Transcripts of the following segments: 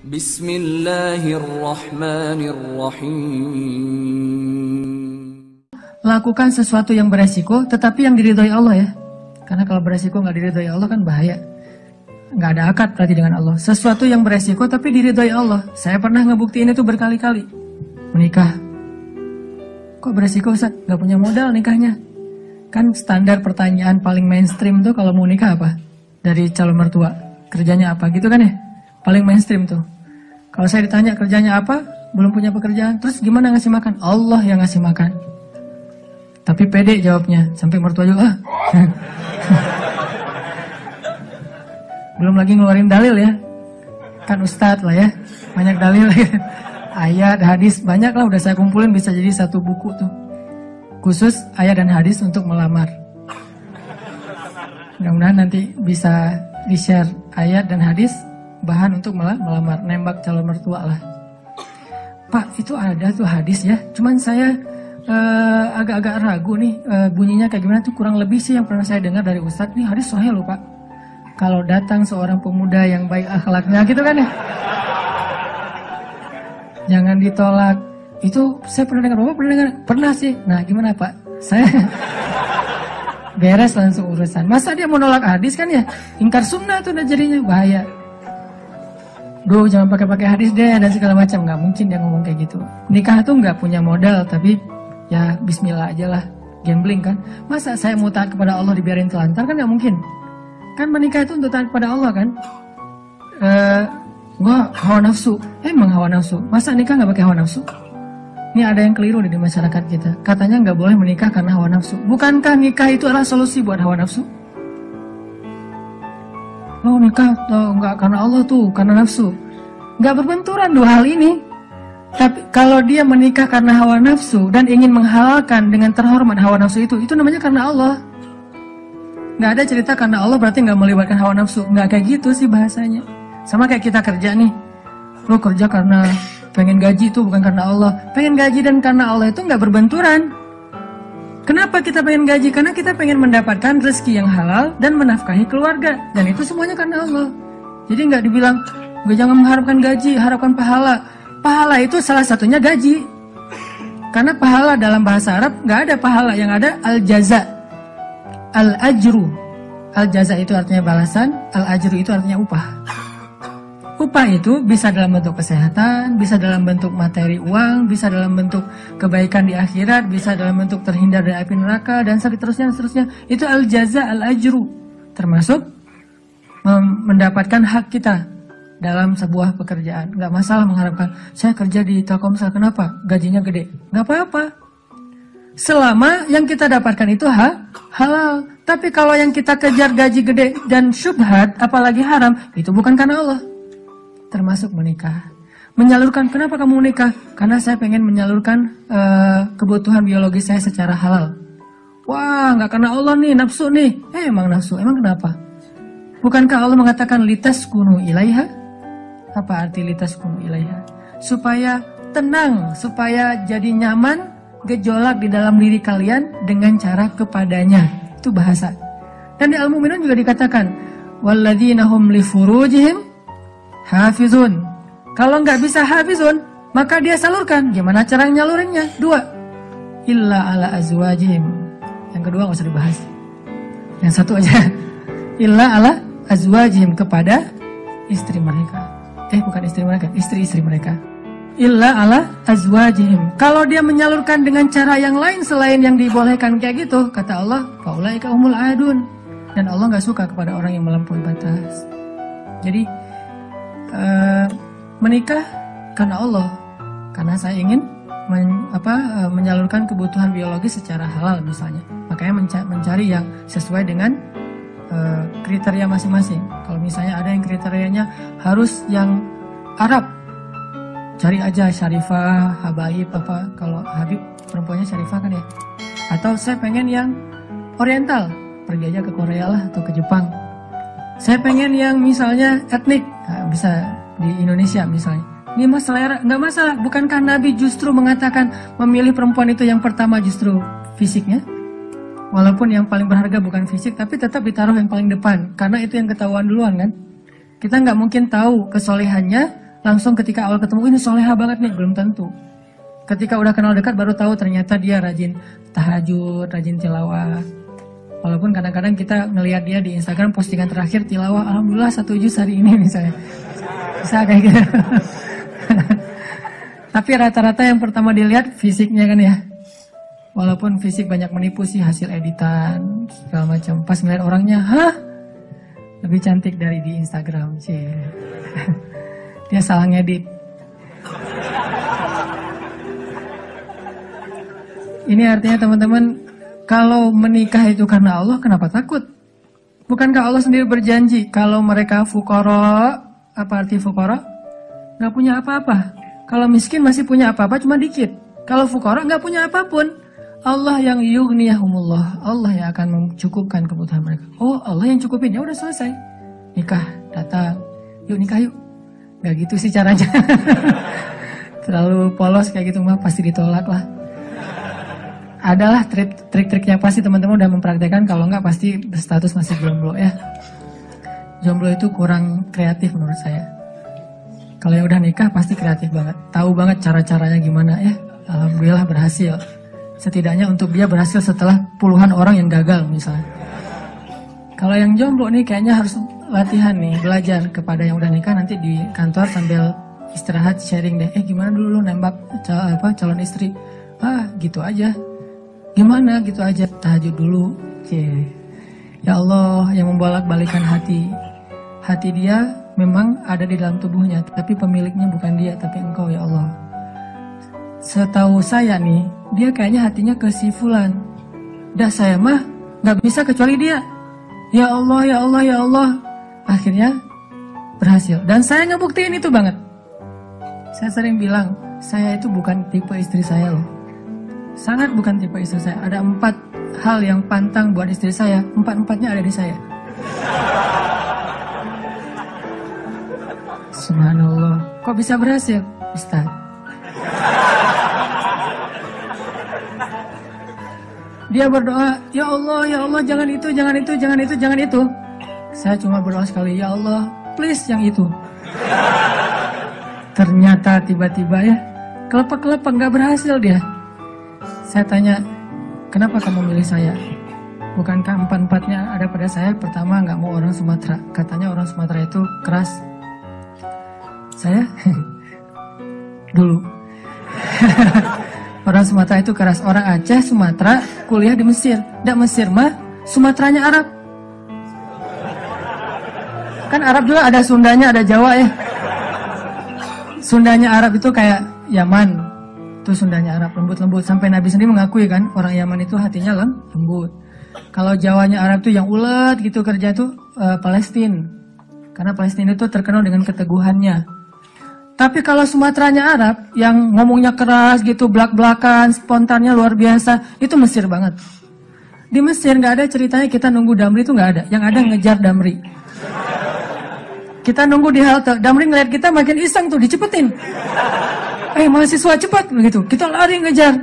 Bismillahirrahmanirrahim. Lakukan sesuatu yang beresiko, tetapi yang diridhoi Allah ya. Karena kalau beresiko nggak diridhoi Allah kan bahaya. Nggak ada akad berarti dengan Allah. Sesuatu yang beresiko tapi diridhoi Allah. Saya pernah ngebuktiin itu berkali-kali. Menikah. Kok beresiko Ustaz? Nggak punya modal nikahnya. Kan standar pertanyaan paling mainstream tuh kalau mau nikah apa? Dari calon mertua. Kerjanya apa gitu kan ya? Paling mainstream tuh. Kalau saya ditanya kerjanya apa? Belum punya pekerjaan. Terus gimana ngasih makan? Allah yang ngasih makan. Tapi pede jawabnya. Sampai mertua juga. Belum lagi ngeluarin dalil ya. Kan ustadz lah ya. Banyak dalil ya. Ayat, hadis. Banyak lah udah saya kumpulin. Bisa jadi satu buku tuh. Khusus ayat dan hadis untuk melamar. Mudah-mudahan nanti bisa di-share ayat dan hadis. Bahan untuk melamar. Nembak calon mertua lah. Pak, itu ada tuh hadis ya. Cuman saya agak-agak ragu nih. Bunyinya kayak gimana tuh. Kurang lebih sih yang pernah saya dengar dari ustadz. Nih hadis sahih loh Pak. Kalau datang seorang pemuda yang baik akhlaknya gitu kan ya. Jangan ditolak. Itu saya pernah dengar, Bapak pernah dengar? Pernah sih. Nah gimana Pak? Saya beres langsung urusan. Masa dia mau nolak hadis kan ya? Ingkar sunnah tuh udah jadinya bahaya. Duh jangan pakai hadis deh dan segala macam. Nggak mungkin dia ngomong kayak gitu. Nikah tuh nggak punya modal tapi ya bismillah aja lah. Gambling kan. Masa saya mau taat kepada Allah dibiarin telantar kan nggak mungkin. Kan menikah itu untuk taat kepada Allah kan. Gua hawa nafsu. Emang hawa nafsu. Masa nikah nggak pakai hawa nafsu? Ini ada yang keliru di masyarakat kita. Katanya nggak boleh menikah karena hawa nafsu. Bukankah nikah itu adalah solusi buat hawa nafsu? Lo nikah nggak karena Allah tuh, karena nafsu. Nggak berbenturan dua hal ini. Tapi kalau dia menikah karena hawa nafsu dan ingin menghalalkan dengan terhormat hawa nafsu itu namanya karena Allah. Nggak ada cerita karena Allah berarti nggak melibatkan hawa nafsu. Nggak kayak gitu sih bahasanya. Sama kayak kita kerja nih. Lo kerja karena pengen gaji itu bukan karena Allah. Pengen gaji dan karena Allah itu nggak berbenturan. Kenapa kita pengen gaji? Karena kita pengen mendapatkan rezeki yang halal dan menafkahi keluarga. Dan itu semuanya karena Allah. Jadi nggak dibilang, gue jangan mengharapkan gaji, harapkan pahala. Pahala itu salah satunya gaji. Karena pahala dalam bahasa Arab nggak ada pahala, yang ada al-jaza. Al-ajru. Al-jaza itu artinya balasan, al-ajru itu artinya upah. Upah itu bisa dalam bentuk kesehatan, bisa dalam bentuk materi uang, bisa dalam bentuk kebaikan di akhirat, bisa dalam bentuk terhindar dari api neraka, dan seterusnya. Itu al-jaza, al-ajru. Termasuk mendapatkan hak kita dalam sebuah pekerjaan. Nggak masalah mengharapkan, saya kerja di Telkomsel, kenapa? Gajinya gede. Nggak apa-apa. Selama yang kita dapatkan itu halal. Tapi kalau yang kita kejar gaji gede dan syubhat, apalagi haram, itu bukan karena Allah. Termasuk menikah. Menyalurkan, kenapa kamu menikah? Karena saya pengen menyalurkan kebutuhan biologis saya secara halal. Wah, nggak karena Allah nih, nafsu nih. Emang nafsu, emang kenapa? Bukankah Allah mengatakan litaskunu ilaiha? Apa arti litaskunu ilaiha? Supaya tenang, supaya jadi nyaman, gejolak di dalam diri kalian dengan cara kepadanya. Itu bahasa. Dan di Al-Mu'minun juga dikatakan, walladzina hum li furujihim hafizun. Kalau nggak bisa hafizun, maka dia salurkan. Gimana cara nyalurinnya? 2. Illa ala azwajihim. Yang kedua nggak usah dibahas. Yang satu aja. Illa ala azwajihim, kepada istri mereka. Bukan istri mereka, istri-istri mereka. Illa ala azwajihim. Kalau dia menyalurkan dengan cara yang lain selain yang dibolehkan kayak gitu, kata Allah, faulaika humul adun. Dan Allah nggak suka kepada orang yang melampaui batas. Jadi menikah karena Allah, karena saya ingin menyalurkan kebutuhan biologis secara halal misalnya. Makanya mencari yang sesuai dengan kriteria masing-masing. Kalau misalnya ada yang kriterianya harus yang Arab, cari aja Syarifah, Habaib apa. Kalau Habib perempuannya Syarifah kan ya. Atau saya pengen yang Oriental, pergi aja ke Korea lah atau ke Jepang. Saya pengen yang misalnya etnik, nah, bisa di Indonesia misalnya. Ini mas selera, nggak masalah. Bukankah Nabi justru mengatakan memilih perempuan itu yang pertama justru fisiknya? Walaupun yang paling berharga bukan fisik, tapi tetap ditaruh yang paling depan. Karena itu yang ketahuan duluan kan. Kita nggak mungkin tahu kesolehannya langsung ketika awal ketemu ini soleha banget nih, belum tentu. Ketika udah kenal dekat baru tahu ternyata dia rajin tahajud, rajin tilawah. Walaupun kadang-kadang kita ngelihat dia di Instagram postingan terakhir tilawah, alhamdulillah 1 juz hari ini misalnya. Bisa kayak gitu. Tapi rata-rata yang pertama dilihat fisiknya kan ya. Walaupun fisik banyak menipu sih, hasil editan segala macam. Pas ngeliat orangnya, hah? Lebih cantik dari di Instagram sih. Dia salah ngedit. Ini artinya teman-teman, kalau menikah itu karena Allah, kenapa takut? Bukankah Allah sendiri berjanji kalau mereka fuqara, apa arti fuqara? Gak punya apa-apa. Kalau miskin masih punya apa-apa, cuma dikit. Kalau fuqara gak punya apapun. Allah yang yughniyahumullah, Allah yang akan mencukupkan kebutuhan mereka. Oh, Allah yang cukupin, ya udah selesai. Nikah, datang, yuk nikah yuk. Gak gitu sih caranya. Terlalu polos kayak gitu mah pasti ditolak lah. Adalah trik-triknya pasti teman-teman udah mempraktekkan, kalau enggak pasti berstatus masih jomblo ya. Jomblo itu kurang kreatif menurut saya. Kalau yang udah nikah pasti kreatif banget, tahu banget cara-caranya gimana ya. Alhamdulillah berhasil. Setidaknya untuk dia berhasil setelah puluhan orang yang gagal misalnya. Kalau yang jomblo nih kayaknya harus latihan nih, belajar kepada yang udah nikah, nanti di kantor sambil istirahat sharing deh. Gimana dulu lu nembak calon istri? Gitu aja. Gimana gitu aja, tahajud dulu. Ya Allah yang membolak-balikan hati. Hati dia memang ada di dalam tubuhnya, tapi pemiliknya bukan dia, tapi Engkau ya Allah. Setahu saya nih, dia kayaknya hatinya ke si fulan. Dah saya mah gak bisa kecuali dia. Ya Allah, ya Allah, ya Allah. Akhirnya berhasil. Dan saya ngebuktiin itu banget. Saya sering bilang, saya itu bukan tipe istri saya loh. Sangat bukan tipe istri saya. Ada 4 hal yang pantang buat istri saya, 4-4-nya ada di saya. Subhanallah. Kok bisa berhasil, Ustaz? Dia berdoa, ya Allah, jangan itu, jangan itu, jangan itu, jangan itu. Saya cuma berdoa sekali, ya Allah, please yang itu. Ternyata tiba-tiba ya, kelepek-kelepek, gak berhasil dia. Saya tanya, kenapa kamu milih saya? Bukankah 4-4-nya ada pada saya? Pertama, gak mau orang Sumatera. Katanya orang Sumatera itu keras. Saya? Dulu. Orang Sumatera itu keras. Orang Aceh, Sumatera, kuliah di Mesir. Nggak Mesir mah, Sumateranya Arab. Kan Arab juga ada Sundanya, ada Jawa ya. Sundanya Arab itu kayak Yaman. Itu Sundanya Arab, lembut-lembut. Sampai Nabi sendiri mengakui kan, orang Yaman itu hatinya lembut. Kalau Jawanya Arab itu yang ulet gitu kerja itu Palestina. Karena Palestina itu terkenal dengan keteguhannya. Tapi kalau Sumateranya Arab, yang ngomongnya keras gitu, belak-belakan, spontannya luar biasa, itu Mesir banget. Di Mesir nggak ada ceritanya kita nunggu Damri itu nggak ada. Yang ada ngejar Damri. Kita nunggu di halte, Damri ngeliat kita makin iseng tuh, dicepetin. Mahasiswa cepat begitu. Kita lari ngejar.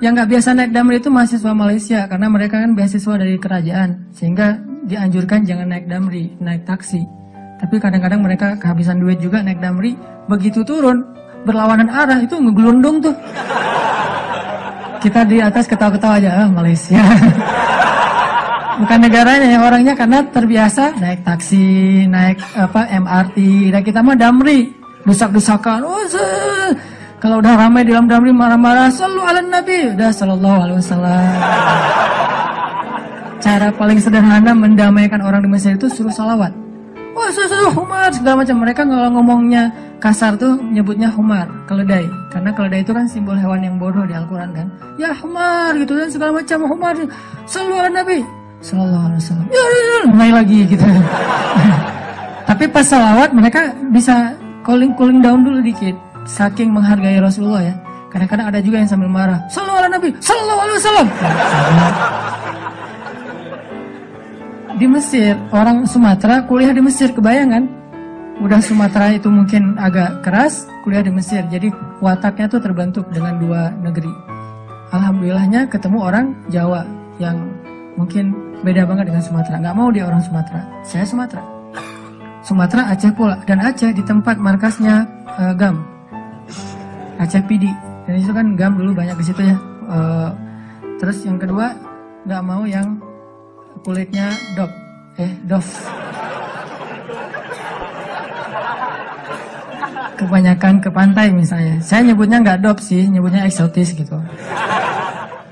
Yang nggak biasa naik Damri itu mahasiswa Malaysia, karena mereka kan beasiswa dari kerajaan, sehingga dianjurkan jangan naik Damri, naik taksi. Tapi kadang-kadang mereka kehabisan duit juga naik Damri. Begitu turun, berlawanan arah, itu ngegelundung tuh. Kita di atas ketawa-ketawa aja, Malaysia. Bukan negaranya yang orangnya, karena terbiasa naik taksi, naik MRT. Dan kita mah Damri, desak-desakan. Kalau udah ramai di dalam Damri marah-marah, sallu ala Nabi, udah sallallahu alaihi wasallam. Cara paling sederhana mendamaikan orang di Mesir itu suruh salawat. Humar segala macam. Mereka kalau ngomongnya kasar tuh nyebutnya humar, keledai. Karena keledai itu kan simbol hewan yang bodoh di Al-Quran kan. Ya humar gitu dan segala macam humar. Sallu ala Nabi sallallahu alaihi wasallam. Mulai lagi gitu. Tapi pas salawat mereka bisa cooling down dulu dikit. Saking menghargai Rasulullah ya. Kadang-kadang ada juga yang sambil marah. Sallu ala Nabi sallallahu alaihi wasallam. Di Mesir, orang Sumatera kuliah di Mesir, kebayangan? Udah Sumatera itu mungkin agak keras, kuliah di Mesir. Jadi wataknya tuh terbentuk dengan 2 negeri. Alhamdulillahnya ketemu orang Jawa yang mungkin beda banget dengan Sumatera. Nggak mau dia orang Sumatera. Saya Sumatera. Sumatera Aceh pula. Dan Aceh di tempat markasnya gam, Aceh PD. Dan itu kan gam dulu banyak di situ ya. Terus yang kedua nggak mau yang kulitnya dof. Kebanyakan ke pantai misalnya. Saya nyebutnya nggak dop sih, nyebutnya eksotis gitu.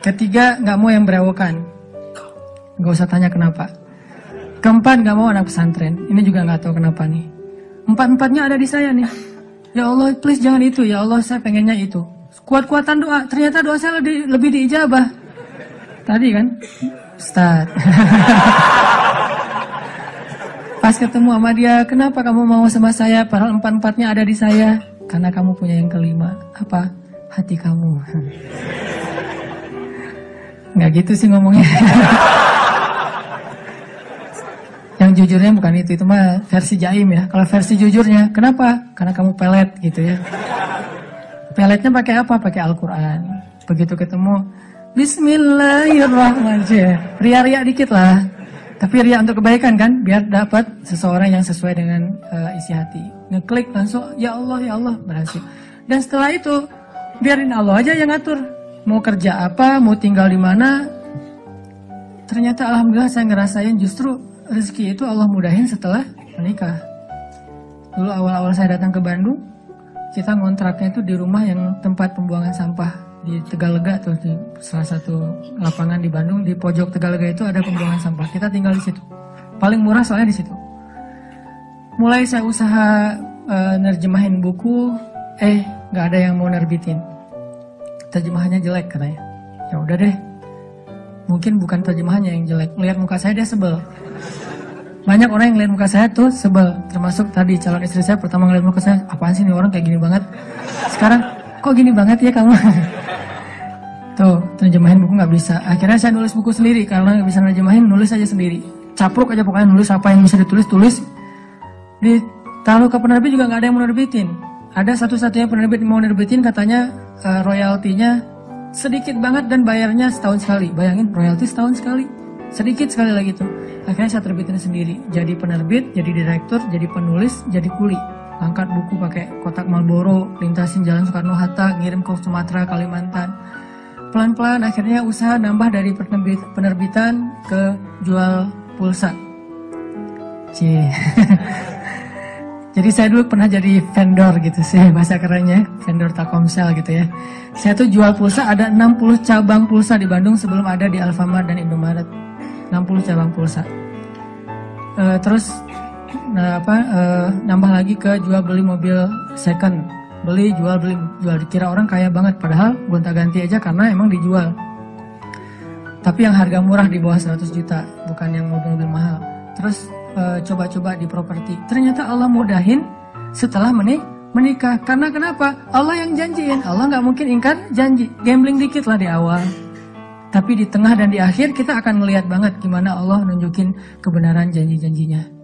Ketiga nggak mau yang berewokan. Nggak usah tanya kenapa. Keempat nggak mau anak pesantren. Ini juga nggak tahu kenapa nih. Empat-empatnya ada di saya nih. Ya Allah, please jangan itu. Ya Allah, saya pengennya itu. Kuat-kuatan doa. Ternyata doa saya lebih diijabah. Tadi kan, Ustaz. Pas ketemu sama dia, kenapa kamu mau sama saya? Padahal empat-empatnya ada di saya. Karena kamu punya yang kelima. Apa? Hati kamu. Nggak gitu sih ngomongnya. Yang jujurnya bukan itu mah versi jaim ya. Kalau versi jujurnya, kenapa? Karena kamu pelet gitu ya. Peletnya pakai apa? Pakai Al-Quran. Begitu ketemu, Bismillahirrahmanirrahim. Ria-ria dikit lah. Tapi ria untuk kebaikan kan, biar dapat seseorang yang sesuai dengan isi hati. Ngeklik langsung, ya Allah, berhasil. Dan setelah itu, biarin Allah aja yang ngatur. Mau kerja apa, mau tinggal di mana. Ternyata alhamdulillah saya ngerasain justru rezeki itu Allah mudahin setelah menikah. Dulu awal-awal saya datang ke Bandung, kita ngontraknya itu di rumah yang tempat pembuangan sampah di Tegalega tuh, di salah satu lapangan di Bandung, di pojok Tegalega itu ada pembuangan sampah. Kita tinggal di situ. Paling murah soalnya di situ. Mulai saya usaha nerjemahin buku, nggak ada yang mau nerbitin. Terjemahannya jelek katanya. Ya udah deh. Mungkin bukan terjemahannya yang jelek. Lihat muka saya dia sebel. Banyak orang yang lihat muka saya tuh sebel. Termasuk tadi calon istri saya pertama ngeliat muka saya, apaan sih nih orang kayak gini banget. Sekarang kok gini banget ya kamu. Tuh terjemahin buku nggak bisa. Akhirnya saya nulis buku sendiri. Karena nggak bisa nerjemahin, nulis aja sendiri. Capruk aja pokoknya, nulis apa yang bisa ditulis. Ditaruh ke penerbit juga nggak ada yang mau nerbitin. Ada satu-satunya penerbit mau nerbitin, katanya royaltinya sedikit banget dan bayarnya setahun sekali. Bayangin, royalti setahun sekali. Sedikit sekali lagi tuh. Akhirnya saya terbitin sendiri. Jadi penerbit, jadi direktur, jadi penulis, jadi kuli. Angkat buku pakai kotak Marlboro, lintasin jalan Soekarno-Hatta, ngirim ke Sumatera, Kalimantan. Pelan-pelan akhirnya usaha nambah dari penerbitan ke jual pulsa. Jadi saya dulu pernah jadi vendor gitu sih, bahasa kerennya, vendor Telkomsel gitu ya. Saya tuh jual pulsa, ada 60 cabang pulsa di Bandung sebelum ada di Alfamart dan Indomaret. 60 cabang pulsa. Terus nambah lagi ke jual beli mobil second. Beli, jual, dikira orang kaya banget, padahal gonta-ganti aja karena emang dijual. Tapi yang harga murah di bawah 100 juta, bukan yang mobil-mobil mahal. Terus coba-coba di properti. Ternyata Allah mudahin setelah menikah. Karena kenapa? Allah yang janjiin. Allah nggak mungkin ingkar janji. Gambling dikit lah di awal. Tapi di tengah dan di akhir kita akan melihat banget gimana Allah nunjukin kebenaran janji-janjinya.